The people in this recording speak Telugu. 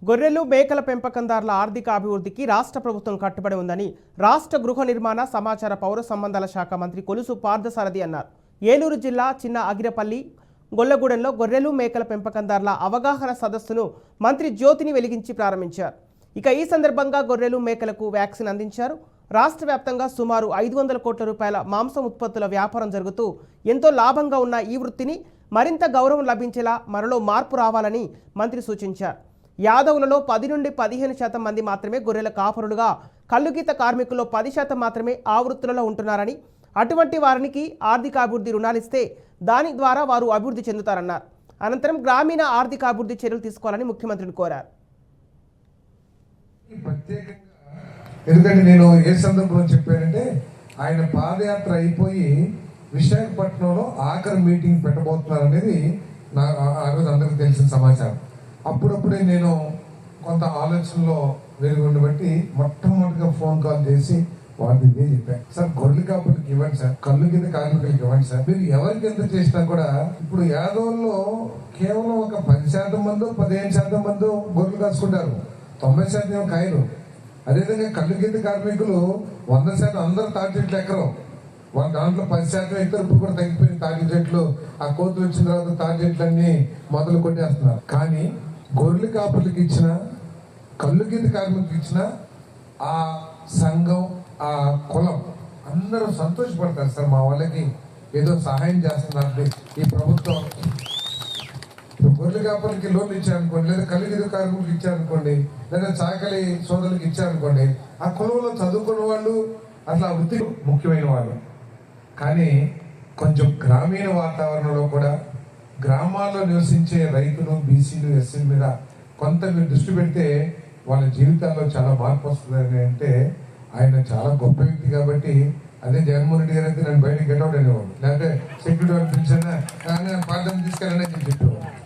గొర్రెలు మేకల పెంపకందారుల ఆర్థిక అభివృద్ధికి రాష్ట్ర ప్రభుత్వం కట్టుబడి ఉందని రాష్ట్ర గృహ నిర్మాణ సమాచార పౌర సంబంధాల శాఖ మంత్రి కొలుసు పార్థసారథి అన్నారు. ఏలూరు జిల్లా చిన్న అగిరపల్లి గొల్లగూడెంలో గొర్రెలు మేకల పెంపకందారుల అవగాహన సదస్సును మంత్రి జ్యోతిని వెలిగించి ప్రారంభించారు. ఇక ఈ సందర్భంగా గొర్రెలు మేకలకు వ్యాక్సిన్ అందించారు. రాష్ట్ర వ్యాప్తంగా సుమారు 500 కోట్ల రూపాయల మాంసం ఉత్పత్తుల వ్యాపారం జరుగుతూ ఎంతో లాభంగా ఉన్న ఈ వృత్తిని మరింత గౌరవం లభించేలా మనలో మార్పు రావాలని మంత్రి సూచించారు. యాదవులలో 10 నుండి 15% మంది మాత్రమే గొర్రెల కాపరులుగా, కల్లుగీత కార్మికుల్లో 10% మాత్రమే ఆ వృత్తులలో ఉంటున్నారని, అటువంటి వారికి ఆర్థిక అభివృద్ధి రుణాలిస్తే దాని ద్వారా వారు అభివృద్ధి చెందుతారన్నారు. అనంతరం గ్రామీణ ఆర్థిక అభివృద్ధి చర్యలు తీసుకోవాలని ముఖ్యమంత్రిని కోరారు. ఎందుకంటే నేను ఏ సందర్భంలో చెప్పానంటే, ఆయన పాదయాత్ర అయిపోయి విశాఖపట్నంలో ఆఖరి మీటింగ్ పెట్టబోతున్నారు అనేది ఆ రోజు అందరికీ తెలిసిన సమాచారం. అప్పుడప్పుడే నేను కొంత ఆలోచనలో వెలుగుండి బట్టి మొట్టమొదటిగా ఫోన్ కాల్ చేసి వారికి ఇదే చెప్పాను. సార్, గొర్రెలు కాపులకి ఇవ్వండి సార్, కళ్ళు కింద కార్మికులకి ఇవ్వండి సార్. మీరు ఎవరికి ఎంత చేసినా కూడా ఇప్పుడు యాదవుల్లో కేవలం ఒక 10% మంది 15% మంది గొర్రెలు కాసుకుంటారు, 90% కాయలు. అదేవిధంగా కళ్ళు కింద కార్మికులు 100% అందరూ తాటి చెట్లు ఎక్కరు, వాళ్ళ దాంట్లో 10% ఎక్కరు. ఇప్పుడు కూడా తగ్గిపోయిన తాటి చెట్లు, ఆ కోతులు వచ్చిన తర్వాత తాటి చెట్లన్నీ మొదలు కొట్టేస్తున్నారు. కానీ గొర్రెలు కాపులకి ఇచ్చిన, కళ్ళు కింద కార్మికులకి ఇచ్చిన ఆ సంఘం, ఆ కులం అందరూ సంతోషపడతారు. సార్, మా వాళ్ళకి ఏదో సహాయం చేస్తున్నారు ఈ ప్రభుత్వం. గొర్రెల కాపులకి లోన్లు ఇచ్చారనుకోండి, లేదా కళ్ళు కింద కార్మికులకు ఇచ్చారనుకోండి, లేదా చాకలి సోదరులకు ఇచ్చారనుకోండి, ఆ కులంలో చదువుకున్న వాళ్ళు అట్లా వృత్తి ముఖ్యమైన వాళ్ళు. కానీ కొంచెం గ్రామీణ వాతావరణంలో కూడా గ్రామాల్లో నివసించే రైతులు, బీసీలు, ఎస్సీల మీద కొంత మీరు దృష్టి పెడితే వాళ్ళ జీవితాల్లో చాలా మార్పు వస్తుందని అంటే ఆయన చాలా గొప్ప వ్యక్తి. కాబట్టి అదే జగన్మోహన్ రెడ్డి గారు అయితే నన్ను బయటకు గెట్అవుట్ అనేవాడు, లేకపోతే సెక్యూరిటీ వాళ్ళు పిలిచానా పాఠం తీసుకెళ్ళని చెప్పేవాడు.